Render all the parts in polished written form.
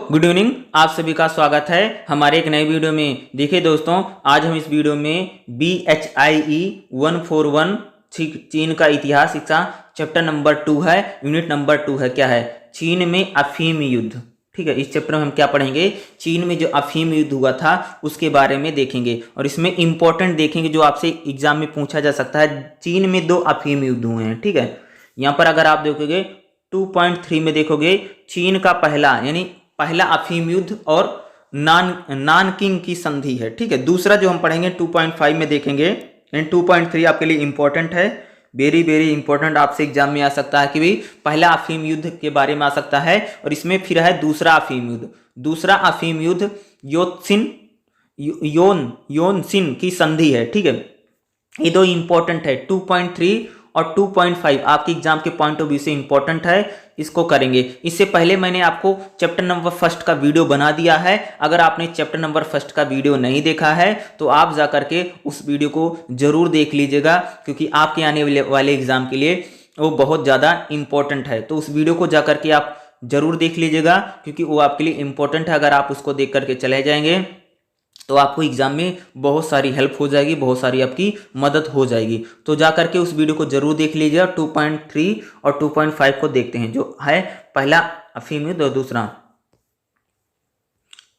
Good evening, आप सभी का स्वागत है हमारे एक नए वीडियो में। देखिए दोस्तों, आज हम इस वीडियो में BHIE 141 चीन का इतिहास शिक्षा चैप्टर नंबर 2 है, यूनिट नंबर 2 है। क्या है? चीन में अफीम युद्ध। ठीक है, इस चैप्टर में हम क्या पढ़ेंगे? चीन में जो अफीम युद्ध हुआ था उसके बारे में देखेंगे और इसमें इंपॉर्टेंट देखेंगे जो आपसे एग्जाम में पूछा जा सकता है। चीन में 2 अफीम युद्ध हुए हैं। ठीक है, यहाँ पर अगर आप देखोगे 2.3 में देखोगे चीन का पहला अफीम युद्ध और नानकिंग की संधि है। ठीक है, दूसरा जो हम पढ़ेंगे 2.5 में देखेंगे, यानी 2.3 आपके लिए इंपॉर्टेंट है, वेरी वेरी इंपॉर्टेंट। आपसे एग्जाम में आ सकता है कि भाई पहला अफीम युद्ध के बारे में आ सकता है और इसमें फिर है दूसरा अफीम युद्ध। दूसरा अफीम युद्ध योनसिन की संधि है। ठीक है, ये 2 इंपॉर्टेंट है। 2.3 और 2.5 आपके एग्जाम के पॉइंट ऑफ व्यू से इंपॉर्टेंट है, इसको करेंगे। इससे पहले मैंने आपको चैप्टर नंबर 1 का वीडियो बना दिया है। अगर आपने चैप्टर नंबर 1 का वीडियो नहीं देखा है तो आप जा करके उस वीडियो को जरूर देख लीजिएगा, क्योंकि आपके आने वाले एग्जाम के लिए वो बहुत ज़्यादा इंपॉर्टेंट है। तो उस वीडियो को जा करके आप जरूर देख लीजिएगा, क्योंकि वो आपके लिए इंपॉर्टेंट है। अगर आप उसको देख करके चले जाएंगे तो आपको एग्जाम में बहुत सारी हेल्प हो जाएगी, बहुत सारी आपकी मदद हो जाएगी। तो जा करके उस वीडियो को जरूर देख लीजिएगा। 2.3 और 2.5 को देखते हैं, जो है पहला अफीम युद्ध और दूसरा।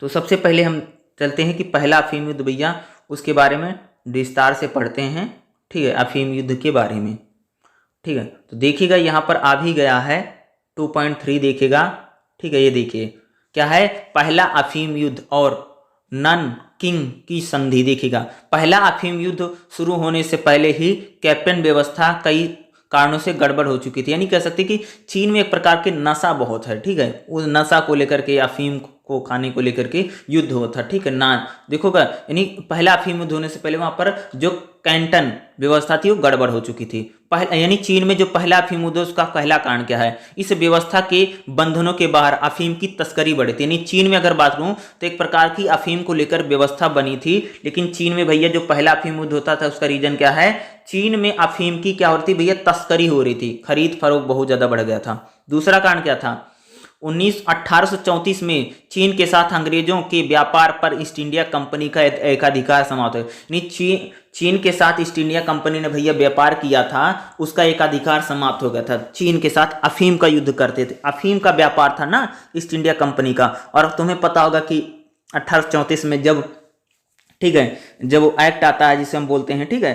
तो सबसे पहले हम चलते हैं कि पहला अफीम युद्ध भैया, उसके बारे में विस्तार से पढ़ते हैं। ठीक है, अफीम युद्ध के बारे में। ठीक है, तो देखिएगा यहाँ पर आ भी गया है 2.3 देखिएगा। ठीक है, ये देखिए क्या है, पहला अफीम युद्ध और नानकिंग की संधि। देखिएगा, पहला अफीम युद्ध शुरू होने से पहले ही कैप्टन व्यवस्था कई कारणों से गड़बड़ हो चुकी थी। यानी कह सकते कि चीन में एक प्रकार के नशा बहुत है। ठीक है, उस नशा को लेकर के, अफीम को खाने को लेकर के युद्ध होता। ठीक है, देखोगा, यानी पहला अफीम युद्ध होने से पहले वहां पर जो कैंटन व्यवस्था थी वो गड़बड़ हो चुकी थी। यानी चीन में जो पहला अफीम युद्ध, उसका पहला कारण क्या है? इस व्यवस्था के बंधनों के बाहर अफीम की तस्करी बढ़ी थी। यानी चीन में अगर बात करूं तो एक प्रकार की अफीम को लेकर व्यवस्था बनी थी, लेकिन चीन में भैया जो पहला अफीम युद्ध होता था उसका रीजन क्या है? चीन में अफीम की क्या हो रही थी भैया? तस्करी हो रही थी, खरीद फरोख्त बहुत ज्यादा बढ़ गया था। दूसरा कारण क्या था? 1834 में चीन के साथ अंग्रेजों के व्यापार पर ईस्ट इंडिया कंपनी का एकाधिकार समाप्त हो गया। चीन के साथ ईस्ट इंडिया कंपनी ने भैया व्यापार किया था, उसका एकाधिकार समाप्त हो गया था। चीन के साथ अफीम का युद्ध करते थे, अफीम का व्यापार था ना ईस्ट इंडिया कंपनी का। और तुम्हें पता होगा कि 1834 में जब, ठीक है, जब वो एक्ट आता है जिसे हम बोलते हैं, ठीक है,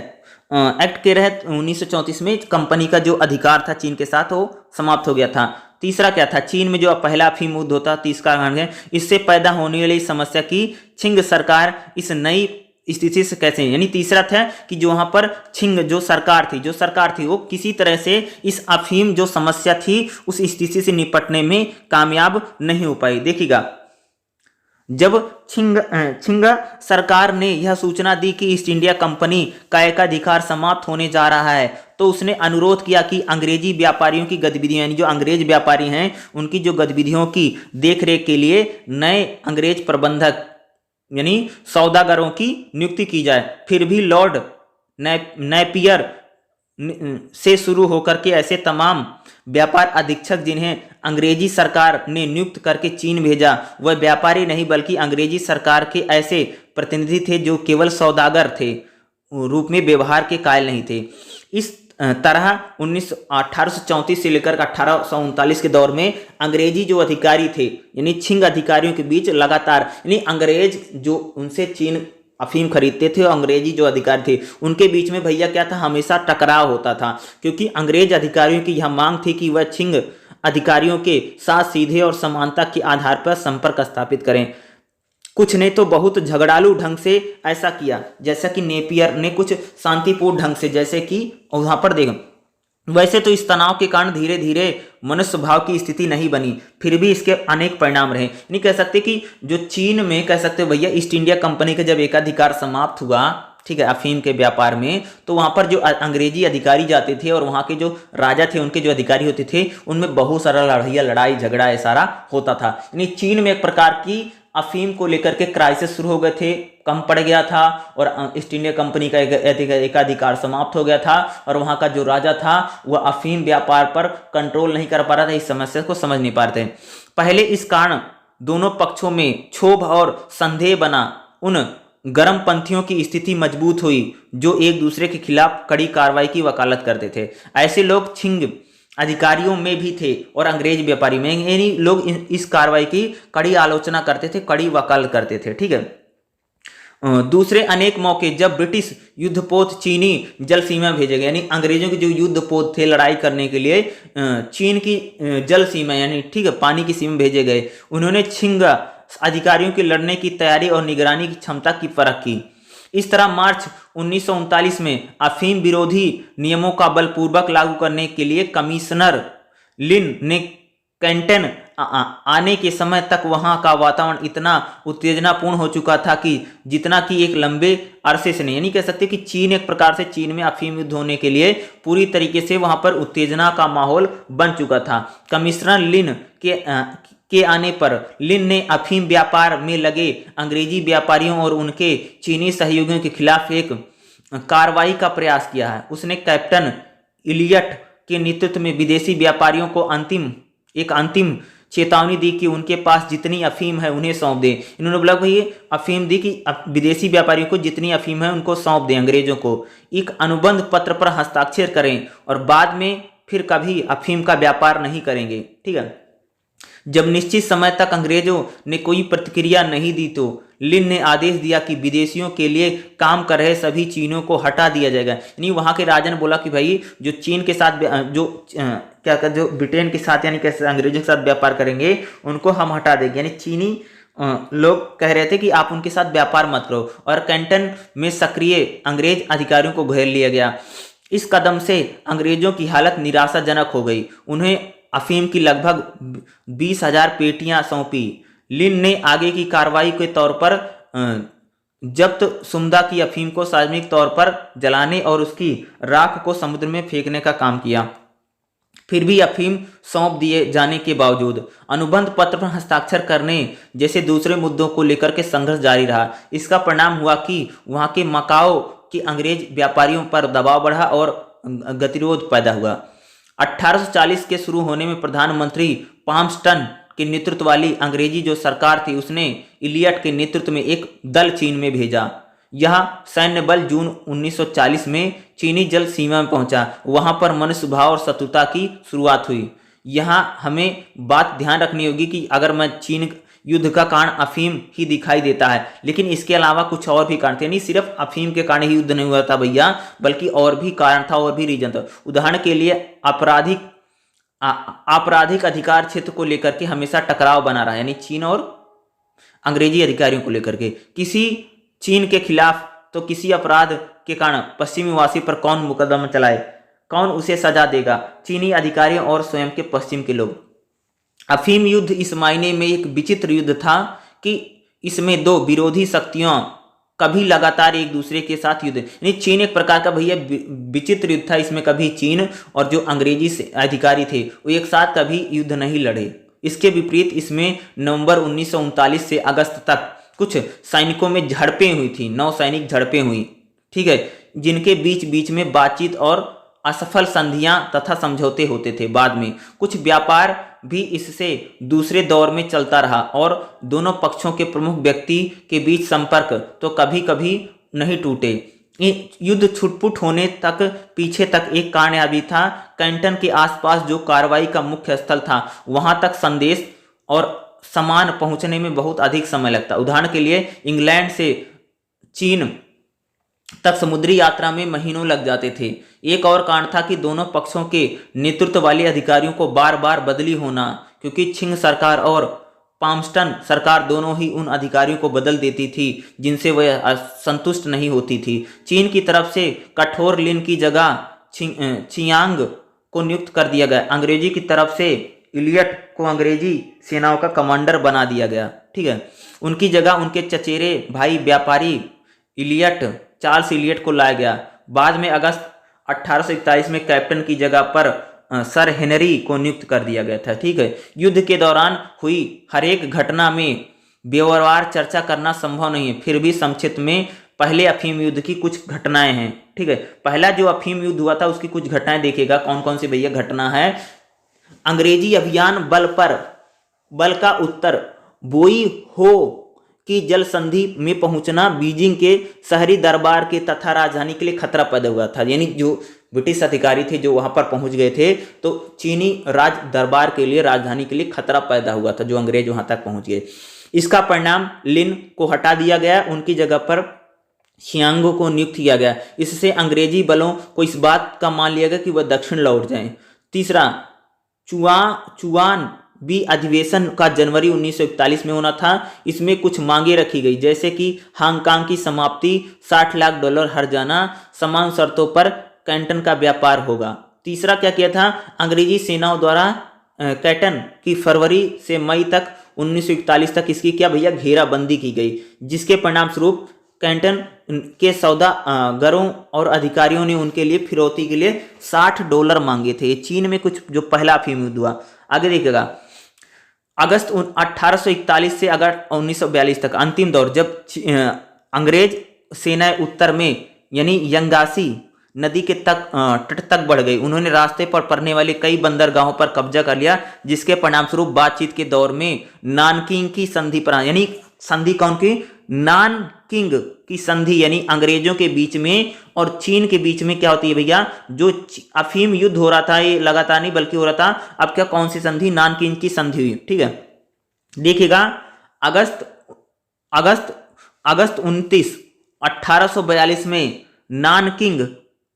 एक्ट के तहत 1934 में कंपनी का जो अधिकार था चीन के साथ वो समाप्त हो गया था। तीसरा क्या था? चीन में जो पहला अफीम युद्ध होता, तीसरा कारण है इससे पैदा होने वाली समस्या की छिंग सरकार इस नई स्थिति से कैसे, यानी तीसरा था कि जो वहां पर छिंग जो सरकार थी वो किसी तरह से इस अफीम जो समस्या थी उस स्थिति से निपटने में कामयाब नहीं हो पाई। देखिएगा, जब छिंग सरकार ने यह सूचना दी कि ईस्ट इंडिया कंपनी का एकाधिकार समाप्त होने जा रहा है, तो उसने अनुरोध किया कि अंग्रेजी व्यापारियों की गतिविधियां, यानी जो अंग्रेज व्यापारी हैं उनकी जो गतिविधियों की देखरेख के लिए नए अंग्रेज प्रबंधक यानी सौदागरों की नियुक्ति की जाए। फिर भी लॉर्ड नेपियर से शुरू होकर के ऐसे तमाम व्यापार अधीक्षक जिन्हें अंग्रेजी सरकार ने नियुक्त करके चीन भेजा, वह व्यापारी नहीं बल्कि अंग्रेजी सरकार के ऐसे प्रतिनिधि थे जो केवल सौदागर थे, रूप में व्यवहार के कायल नहीं थे। इस तरह 1834 से लेकर 1839 के दौर में अंग्रेजी जो अधिकारी थे, यानी छिंग अधिकारियों के बीच लगातार, यानी अंग्रेज जो उनसे चीन अफीम खरीदते थे और अंग्रेजी जो अधिकारी थे उनके बीच में भैया क्या था? हमेशा टकराव होता था, क्योंकि अंग्रेज अधिकारियों की यह मांग थी कि वह छिंग अधिकारियों के साथ सीधे और समानता के आधार पर संपर्क स्थापित करें। कुछ ने तो बहुत झगड़ालू ढंग से ऐसा किया, जैसा कि नेपियर ने कुछ शांतिपूर्ण ढंग से, जैसे कि वहां पर देखो, वैसे तो इस तनाव के कारण धीरे धीरे मनुष्य भाव की स्थिति नहीं बनी, फिर भी इसके अनेक परिणाम रहे। नहीं कह सकते कि जो चीन में, कह सकते भैया ईस्ट इंडिया कंपनी का जब एकाधिकार समाप्त हुआ, ठीक है, अफीम के व्यापार में, तो वहां पर जो अंग्रेजी अधिकारी जाते थे और वहां के जो राजा थे उनके जो अधिकारी होते थे उनमें बहुत सारा लड़ाई झगड़ा ये सारा होता था। यानी चीन में एक प्रकार की अफीम को लेकर के क्राइसिस शुरू हो गए थे, कम पड़ गया था और ईस्ट इंडिया कंपनी का एकाधिकार समाप्त हो गया था और वहां का जो राजा था वह अफीम व्यापार पर कंट्रोल नहीं कर पा रहा था, इस समस्या को समझ नहीं पा रहे थे। पहले इस कारण दोनों पक्षों में क्षोभ और संदेह बना। उन गर्मपंथियों की स्थिति मजबूत हुई जो एक दूसरे के खिलाफ कड़ी कार्रवाई की वकालत करते थे। ऐसे लोग छिंग अधिकारियों में भी थे और अंग्रेज व्यापारी में, यानी लोग इस कार्रवाई की कड़ी आलोचना करते थे, कड़ी वकालत करते थे। ठीक है। दूसरे अनेक मौके जब ब्रिटिश युद्धपोत चीनी जल सीमा भेजे गए, यानी अंग्रेजों के जो युद्धपोत थे लड़ाई करने के लिए चीन की जल सीमा यानी ठीक है पानी की सीमा भेजे गए, उन्होंने छिंग अधिकारियों के लड़ने की तैयारी और निगरानी की क्षमता की परख की। इस तरह मार्च 1939 में अफीम विरोधी नियमों का बलपूर्वक लागू करने के लिए कमिश्नर लिन ने कैंटन आने के समय तक वहां का वातावरण इतना उत्तेजनापूर्ण हो चुका था कि जितना कि एक लंबे अरसे से नहीं, यानी कह सकते कि चीन एक प्रकार से चीन में अफीम युद्ध होने के लिए पूरी तरीके से वहां पर उत्तेजना का माहौल बन चुका था। कमिश्नर लिन के आने पर लिन ने अफीम व्यापार में लगे अंग्रेजी व्यापारियों और उनके चीनी सहयोगियों के खिलाफ एक कार्रवाई का प्रयास किया है। उसने कैप्टन इलियट के नेतृत्व में विदेशी व्यापारियों को अंतिम चेतावनी दी कि उनके पास जितनी अफीम है उन्हें सौंप दें। इन्होंने बोला भाई अफीम दी कि विदेशी व्यापारियों को जितनी अफीम है उनको सौंप दें अंग्रेजों को, एक अनुबंध पत्र पर हस्ताक्षर करें और बाद में फिर कभी अफीम का व्यापार नहीं करेंगे। ठीक है। जब निश्चित समय तक अंग्रेजों ने कोई प्रतिक्रिया नहीं दी तो लिन ने आदेश दिया कि विदेशियों के लिए काम कर रहे सभी चीनियों को हटा दिया जाएगा। यानी वहां के राजा ने बोला कि भाई जो चीन के साथ जो ब्रिटेन के साथ यानी कैसे अंग्रेजों के साथ व्यापार करेंगे उनको हम हटा देंगे। यानी चीनी लोग कह रहे थे कि आप उनके साथ व्यापार मत करो और कैंटन में सक्रिय अंग्रेज अधिकारियों को घेर लिया गया। इस कदम से अंग्रेजों की हालत निराशाजनक हो गई। उन्हें अफीम की लगभग 20,000 पेटियां सौंपी। लिन ने आगे की कार्रवाई के तौर पर जब्त सुमदा की अफीम को सार्वजनिक तौर पर जलाने और उसकी राख को समुद्र में फेंकने का काम किया। फिर भी अफीम सौंप दिए जाने के बावजूद अनुबंध पत्र पर हस्ताक्षर करने जैसे दूसरे मुद्दों को लेकर के संघर्ष जारी रहा। इसका परिणाम हुआ कि वहां के मकाओ के अंग्रेज व्यापारियों पर दबाव बढ़ा और गतिरोध पैदा हुआ। 1840 के शुरू होने में प्रधानमंत्री पाम्स्टन के नेतृत्व वाली अंग्रेजी जो सरकार थी उसने इलियट के नेतृत्व में एक दल चीन में भेजा। यह सैन्य बल जून 1940 में चीनी जल सीमा में पहुंचा। वहां पर मनुष्य भाव और शत्रुता की शुरुआत हुई। यहाँ हमें बात ध्यान रखनी होगी कि अगर मैं चीन युद्ध का कारण अफीम ही दिखाई देता है, लेकिन इसके अलावा कुछ और भी कारण थे। नहीं सिर्फ अफीम के कारण ही युद्ध नहीं हुआ था भैया, बल्कि और भी कारण था, और भी रीजन था। उदाहरण के लिए आपराधिक अधिकार क्षेत्र को लेकर के हमेशा टकराव बना रहा, यानी चीन और अंग्रेजी अधिकारियों को लेकर के। किसी चीन के खिलाफ तो किसी अपराध के कारण पश्चिमी वासी पर कौन मुकदमा चलाए, कौन उसे सजा देगा? चीनी अधिकारियों और स्वयं के पश्चिम के लोग। अफीम युद्ध इस मायने में एक विचित्र युद्ध था कि इसमें दो विरोधी शक्तियां कभी लगातार एक दूसरे के साथ युद्ध, यानी चीन एक प्रकार का भैया विचित्र युद्ध था। इसमें कभी चीन और जो अंग्रेजी अधिकारी थे वो एक साथ कभी युद्ध नहीं लड़े। इसके विपरीत इसमें नवंबर 1939 से अगस्त तक कुछ सैनिकों में झड़पें हुई थी, 9 सैनिक झड़पें हुई, ठीक है, जिनके बीच बीच में बातचीत और असफल संधियां तथा समझौते होते थे। बाद में कुछ व्यापार भी इससे दूसरे दौर में चलता रहा और दोनों पक्षों के प्रमुख व्यक्ति के बीच संपर्क तो कभी कभी नहीं टूटे। युद्ध छुटपुट होने तक पीछे तक एक कारण यह भी था, कैंटन के आसपास जो कार्रवाई का मुख्य स्थल था वहां तक संदेश और सामान पहुंचने में बहुत अधिक समय लगता। उदाहरण के लिए इंग्लैंड से चीन तक समुद्री यात्रा में महीनों लग जाते थे। एक और कारण था कि दोनों पक्षों के नेतृत्व वाले अधिकारियों को बार बार बदली होना, क्योंकि छिंग सरकार और पाम्स्टन सरकार दोनों ही उन अधिकारियों को बदल देती थी जिनसे वह संतुष्ट नहीं होती थी। चीन की तरफ से कठोर लिन की जगह चियांग को नियुक्त कर दिया गया। अंग्रेजी की तरफ से इलियट को अंग्रेजी सेनाओं का कमांडर बना दिया गया, ठीक है। उनकी जगह उनके चचेरे भाई व्यापारी चार्ल्स इलियट को लाया गया। बाद में अगस्त 1841 में कैप्टन की जगह पर सर हेनरी को नियुक्त कर दिया गया था, ठीक है। युद्ध के दौरान हुई हर एक घटना में बेवरवार चर्चा करना संभव नहीं है, फिर भी संक्षिप्त में पहले अफीम युद्ध की कुछ घटनाएं हैं, ठीक है। पहला जो अफीम युद्ध हुआ था उसकी कुछ घटनाएं देखिएगा, कौन कौन सी भैया घटना है। अंग्रेजी अभियान बल का उत्तर बोई हो कि जल संधि में पहुंचना बीजिंग के शहरी दरबार के तथा राजधानी के लिए खतरा पैदा हुआ था। यानी जो ब्रिटिश अधिकारी थे जो वहां पर पहुंच गए थे, तो चीनी राज दरबार के लिए, राजधानी के लिए खतरा पैदा हुआ था, जो अंग्रेज वहां तक पहुंच गए। इसका परिणाम लिन को हटा दिया गया, उनकी जगह पर शियांगो को नियुक्त किया गया। इससे अंग्रेजी बलों को इस बात का मान लिया गया कि वह दक्षिण लौट जाएं। तीसरा, चुआन बी अधिवेशन का जनवरी 1941 में होना था। इसमें कुछ मांगे रखी गई, जैसे कि हांगकांग की समाप्ति, $60 लाख हर जाना, समान शर्तों पर कैंटन का व्यापार होगा। तीसरा क्या किया था, अंग्रेजी सेनाओं द्वारा कैंटन की फरवरी से मई तक 1941 तक इसकी क्या भैया घेराबंदी की गई, जिसके परिणाम स्वरूप कैंटन के सौदागरों और अधिकारियों ने उनके लिए फिरौती के लिए $60 मांगे थे। चीन में कुछ जो पहला अफीम युद्ध हुआ। आगे देखिएगा, अगस्त 1841 से अगस्त 1942 तक अंतिम दौर, जब अंग्रेज सेनाएं उत्तर में यानी यंगासी नदी के तट तक बढ़ गई। उन्होंने रास्ते पर पड़ने वाले कई बंदरगाहों पर कब्जा कर लिया, जिसके परिणामस्वरूप बातचीत के दौर में नानकिंग की संधि पर, यानी संधि कौन की, नानकिंग की संधि, यानी अंग्रेजों के बीच में और चीन के बीच में क्या होती है भैया, जो अफीम युद्ध हो रहा था, ये लगातार नहीं बल्कि हो रहा था। अब क्या, कौन सी संधि, नानकिंग की संधि हुई। ठीक है, देखिएगा, अगस्त 29, 1842 में नानकिंग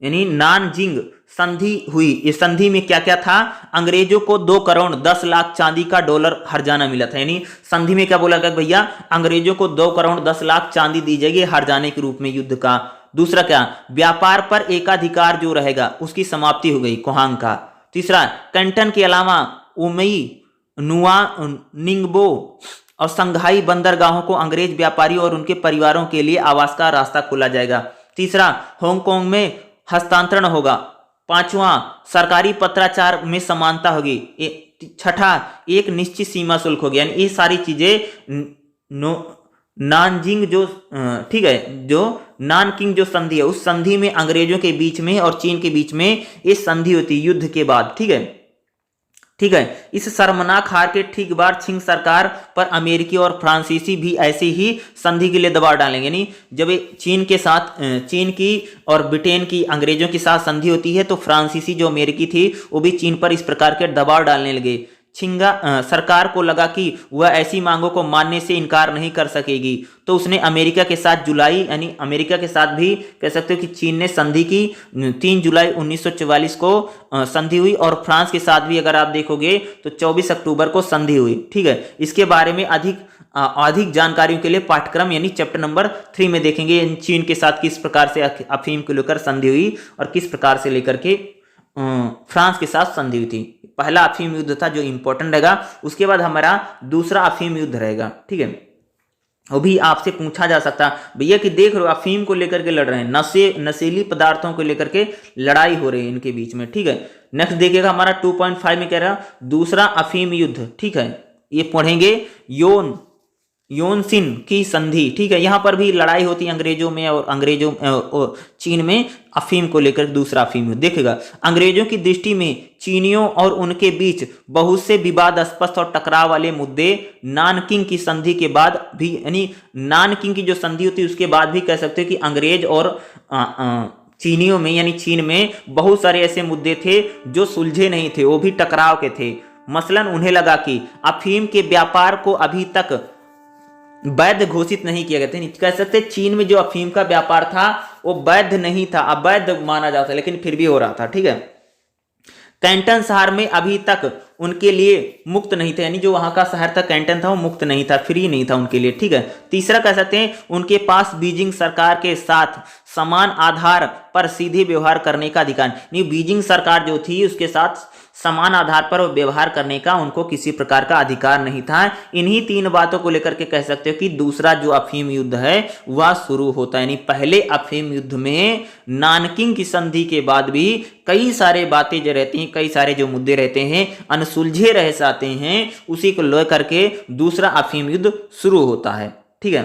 यानी नानजिंग संधि हुई। इस संधि में क्या क्या था, अंग्रेजों को 2 करोड़ 10 लाख चांदी का $, हर्जाना मिला था। यानी संधि में क्या बोला गया भैया, अंग्रेजों को 2 करोड़ 10 लाख चांदी दी जाएगी हर्जाने के रूप में युद्ध का। दूसरा क्या, व्यापार पर एकाधिकार जो रहेगा उसकी समाप्ति हो गई, कोहांग का। तीसरा, कैंटन के अलावा उमई, नुआ, निंगबो और संघाई बंदरगाहों को अंग्रेज व्यापारियों और उनके परिवारों के लिए आवास का रास्ता खोला जाएगा। तीसरा, हांगकांग में हस्तांतरण होगा। पांचवा, सरकारी पत्राचार में समानता होगी। छठा, एक निश्चित सीमा शुल्क होगी। यानी ये सारी चीजें नानजिंग जो, ठीक है, जो नानकिंग जो संधि है, उस संधि में अंग्रेजों के बीच में और चीन के बीच में ये संधि होती है युद्ध के बाद। ठीक है, ठीक है। इस शर्मनाक हार के ठीक बाद छिंग सरकार पर अमेरिकी और फ्रांसीसी भी ऐसे ही संधि के लिए दबाव डालेंगे। यानी जब चीन के साथ, चीन की और ब्रिटेन की अंग्रेजों के साथ संधि होती है, तो फ्रांसीसी जो अमेरिकी थी वो भी चीन पर इस प्रकार के दबाव डालने लगे। छिंगा सरकार को लगा कि वह ऐसी मांगों को मानने से इनकार नहीं कर सकेगी, तो उसने अमेरिका के साथ जुलाई, यानी अमेरिका के साथ भी कह सकते हो कि चीन ने संधि की। 3 जुलाई 1944 को संधि हुई, और फ्रांस के साथ भी अगर आप देखोगे तो 24 अक्टूबर को संधि हुई। ठीक है, इसके बारे में अधिक जानकारियों के लिए पाठ्यक्रम यानी चैप्टर नंबर 3 में देखेंगे चीन के साथ किस प्रकार से अफीम को लेकर संधि हुई और किस प्रकार से लेकर के फ्रांस के साथ संधि हुई थी। पहला अफीम युद्ध था जो इंपॉर्टेंट रहेगा। उसके बाद हमारा दूसरा अफीम युद्ध रहेगा। ठीक है, वो भी आपसे पूछा जा सकता भैया कि देख रहे हो अफीम को लेकर के लड़ रहे हैं, नशीली पदार्थों को लेकर के लड़ाई हो रही है इनके बीच में। ठीक है, नेक्स्ट देखिएगा हमारा 2.5 में कह रहा है दूसरा अफीम युद्ध। ठीक है, ये पढ़ेंगे योनसिन की संधि। ठीक है, यहां पर भी लड़ाई होती है अंग्रेजों में और चीन में अफीम को लेकर दूसरा अफीम युद्ध। देखिएगा, अंग्रेजों की दृष्टि में चीनियों और उनके बीच बहुत से विवादास्पद और टकराव वाले मुद्दे नानकिंग की संधि के बाद भी, यानी नानकिंग की जो संधि होती है उसके बाद भी कह सकते हैं कि अंग्रेज और चीनियों में यानी चीन में बहुत सारे ऐसे मुद्दे थे जो सुलझे नहीं थे, वो भी टकराव के थे। मसलन उन्हें लगा कि अफीम के व्यापार को अभी तक वैध घोषित नहीं किया गया था। कह सकते चीन में जो अफीम का व्यापार था वो वैध नहीं था, अवैध माना जाता, लेकिन फिर भी हो रहा था। ठीक है, कैंटन शहर में अभी तक उनके लिए मुक्त नहीं था, यानी जो वहां का शहर था कैंटन था वो मुक्त नहीं था, फ्री नहीं था उनके लिए। ठीक है, तीसरा कह सकते हैं उनके पास बीजिंग सरकार के साथ समान आधार पर सीधे व्यवहार करने का अधिकार नहीं। बीजिंग सरकार जो थी उसके साथ समान आधार पर व्यवहार करने का उनको किसी प्रकार का अधिकार नहीं था। इन्हीं 3 बातों को लेकर के कह सकते हो कि दूसरा जो अफीम युद्ध है वह शुरू होता है। यानी पहले अफीम युद्ध में नानकिंग की संधि के बाद भी कई सारे बातें जो रहती हैं, कई सारे जो मुद्दे रहते हैं अनसुलझे रह जाते हैं, उसी को लेकर के दूसरा अफीम युद्ध शुरू होता है। ठीक है,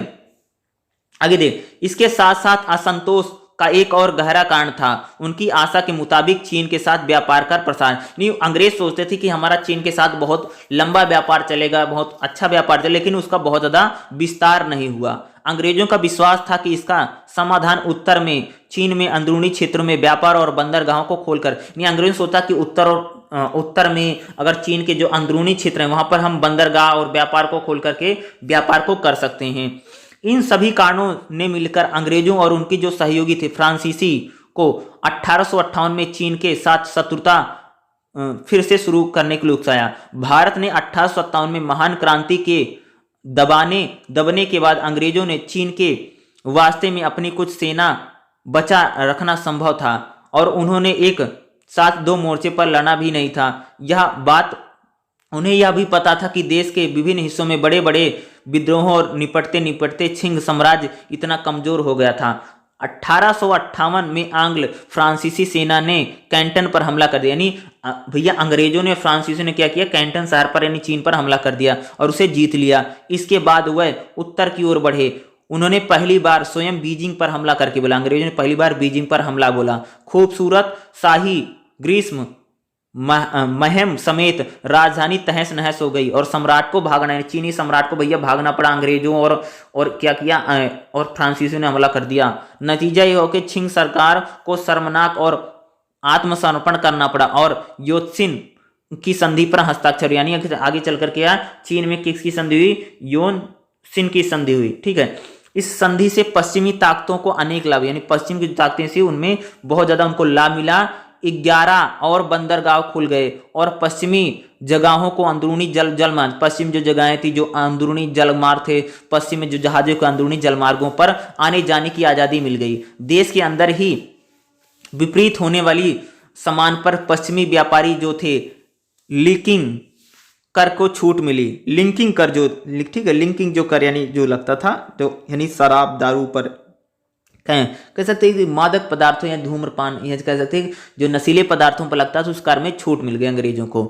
आगे देख, इसके साथ साथ असंतोष का एक और गहरा कारण था। उनकी आशा के मुताबिक चीन के साथ व्यापार का प्रसार, नहीं अंग्रेज सोचते थे कि हमारा चीन के साथ बहुत लंबा व्यापार चलेगा, बहुत अच्छा व्यापार चलेगा, लेकिन उसका बहुत ज्यादा विस्तार नहीं हुआ। अंग्रेजों का विश्वास था कि इसका समाधान उत्तर में चीन में अंदरूनी क्षेत्रों में व्यापार और बंदरगाहों को खोलकर, नहीं अंग्रेजों सोचा कि उत्तर में अगर चीन के जो अंदरूनी क्षेत्र हैं वहां पर हम बंदरगाह और व्यापार को खोल करके व्यापार को कर सकते हैं। इन सभी कारणों ने मिलकर अंग्रेजों और उनके जो सहयोगी थे फ्रांसीसी को 1858 में चीन के साथ शत्रुता फिर से शुरू करने के लिए उकसाया। भारत ने 1857 में महान क्रांति के दबने के बाद अंग्रेजों ने चीन के वास्ते में अपनी कुछ सेना बचा रखना संभव था और उन्होंने एक साथ दो मोर्चे पर लड़ना भी नहीं था। यह बात उन्हें यह भी पता था कि देश के विभिन्न हिस्सों में बड़े बड़े विद्रोहों और निपटते निपटते छिंग साम्राज्य इतना कमजोर हो गया था। 1858 में आंग्ल फ्रांसीसी सेना ने कैंटन पर हमला कर दिया, यानी भैया अंग्रेजों ने फ्रांसीसियों ने क्या किया, कैंटन शहर पर यानी चीन पर हमला कर दिया और उसे जीत लिया। इसके बाद वह उत्तर की ओर बढ़े। उन्होंने पहली बार स्वयं बीजिंग पर हमला करके बोला, अंग्रेजों ने पहली बार बीजिंग पर हमला बोला। खूबसूरत शाही ग्रीष्म महम समेत राजधानी तहस नहस हो गई और सम्राट को भागना, चीनी सम्राट को भैया भागना पड़ा अंग्रेजों और क्या किया और फ्रांसीसियों ने हमला कर दिया। नतीजा ये हो कि छिंग सरकार को शर्मनाक और आत्मसमर्पण करना पड़ा और योत्सिन की संधि पर हस्ताक्षर, यानी आगे चलकर क्या चीन में किसकी संधि हुई, योनसिन की संधि हुई। ठीक है, इस संधि से पश्चिमी ताकतों को अनेक लाभ, यानी पश्चिम की ताकतें थी उनमें बहुत ज्यादा उनको लाभ मिला। 11 और बंदरगाह खुल गए और पश्चिमी जगहों को अंदरूनी जलमार्ग, पश्चिम जो जगहें थी जो अंदरूनी जलमार्ग थे, पश्चिम में जो जहाजों के अंदरूनी जलमार्गों पर आने जाने की आज़ादी मिल गई। देश के अंदर ही विपरीत होने वाली सामान पर पश्चिमी व्यापारी जो थे लिंकिंग कर को छूट मिली। लिंकिंग कर जो, ठीक है, लिंकिंग जो कर यानी जो लगता था, जो यानी शराब दारू पर कह सकते हैं मादक पदार्थों या धूम्रपान, या कह सकते हैं जो नशीले पदार्थों पर लगता था उस कर में छूट मिल गई अंग्रेजों को।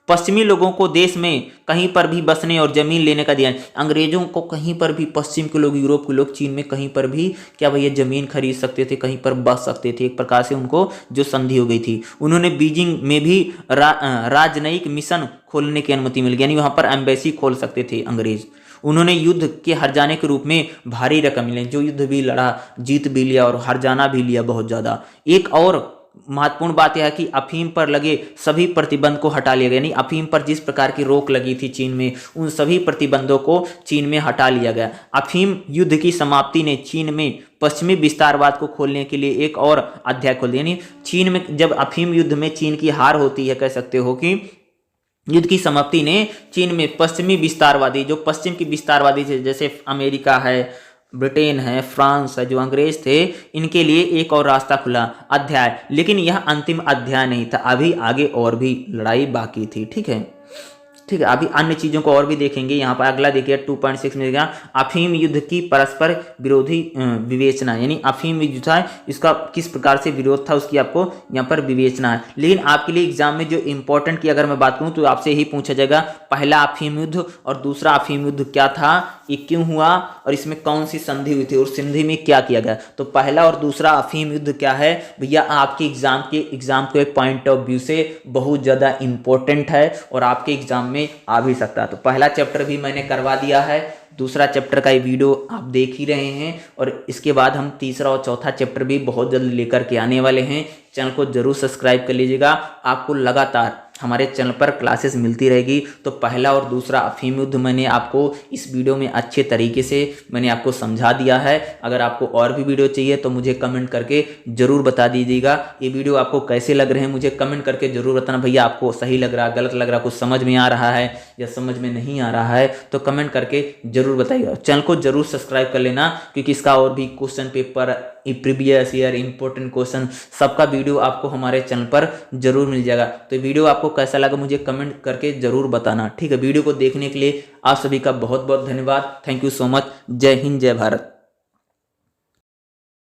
पश्चिमी लोगों को देश में कहीं पर भी बसने और जमीन लेने का दिया। अंग्रेजों को कहीं पर भी, पश्चिम के लोग, यूरोप के लोग चीन में कहीं पर भी क्या भैया जमीन खरीद सकते थे, कहीं पर बस सकते थे। एक प्रकार से उनको जो संधि हो गई थी। उन्होंने बीजिंग में भी राजनयिक मिशन खोलने की अनुमति मिल गई, यानी वहां पर एम्बेसी खोल सकते थे अंग्रेज। उन्होंने युद्ध के हार जाने के रूप में भारी रकम मिले, जो युद्ध भी लड़ा, जीत भी लिया और हार जाना भी लिया बहुत ज्यादा। एक और महत्वपूर्ण बात यह है कि अफीम पर लगे सभी प्रतिबंध को हटा लिया गया, यानी अफीम पर जिस प्रकार की रोक लगी थी चीन में, उन सभी प्रतिबंधों को चीन में हटा लिया गया। अफीम युद्ध की समाप्ति ने चीन में पश्चिमी विस्तारवाद को खोलने के लिए एक और अध्याय खोल दिया। यानी चीन में जब अफीम युद्ध में चीन की हार होती है, कह सकते हो कि युद्ध की समाप्ति ने चीन में पश्चिमी विस्तारवादी, जो पश्चिम की विस्तारवादी थे, जैसे अमेरिका है, ब्रिटेन है, फ्रांस है, जो अंग्रेज थे, इनके लिए एक और रास्ता खुला अध्याय। लेकिन यह अंतिम अध्याय नहीं था, अभी आगे और भी लड़ाई बाकी थी। ठीक है, ठीक है, अभी अन्य चीजों को और भी देखेंगे। यहाँ पर अगला देखिए 2.6 में देखिए अफीम युद्ध की परस्पर विरोधी विवेचना, यानी अफीम युद्ध था इसका किस प्रकार से विरोध था उसकी आपको यहाँ पर विवेचना है। लेकिन आपके लिए एग्जाम में जो इंपॉर्टेंट की अगर मैं बात करूँ तो आपसे यही पूछा जाएगा पहला अफीम युद्ध और दूसरा अफीम युद्ध क्या था, ये क्यों हुआ और इसमें कौन सी संधि हुई थी और संधि में क्या किया गया। तो पहला और दूसरा अफीम युद्ध क्या है भैया, आपके एग्जाम के पॉइंट ऑफ व्यू से बहुत ज़्यादा इंपॉर्टेंट है और आपके एग्जाम में आ भी सकता है। तो पहला चैप्टर भी मैंने करवा दिया है, दूसरा चैप्टर का ये वीडियो आप देख ही रहे हैं और इसके बाद हम तीसरा और चौथा चैप्टर भी बहुत जल्द लेकर के आने वाले हैं। चैनल को जरूर सब्सक्राइब कर लीजिएगा, आपको लगातार हमारे चैनल पर क्लासेस मिलती रहेगी। तो पहला और दूसरा अफीम युद्ध मैंने आपको इस वीडियो में अच्छे तरीके से मैंने आपको समझा दिया है। अगर आपको और भी वीडियो चाहिए तो मुझे कमेंट करके ज़रूर बता दीजिएगा। ये वीडियो आपको कैसे लग रहे हैं मुझे कमेंट करके ज़रूर बताना। भैया आपको सही लग रहा है, गलत लग रहा है, कुछ समझ में आ रहा है या समझ में नहीं आ रहा है तो कमेंट करके ज़रूर बताइएगा। चैनल को ज़रूर सब्सक्राइब कर लेना क्योंकि इसका और भी question paper, previous year important question सबका वीडियो आपको हमारे चैनल पर जरूर मिल जाएगा। तो वीडियो आपको कैसा लगा मुझे कमेंट करके जरूर बताना। ठीक है, वीडियो को देखने के लिए आप सभी का बहुत बहुत धन्यवाद। Thank you so much. जय हिंद, जय भारत।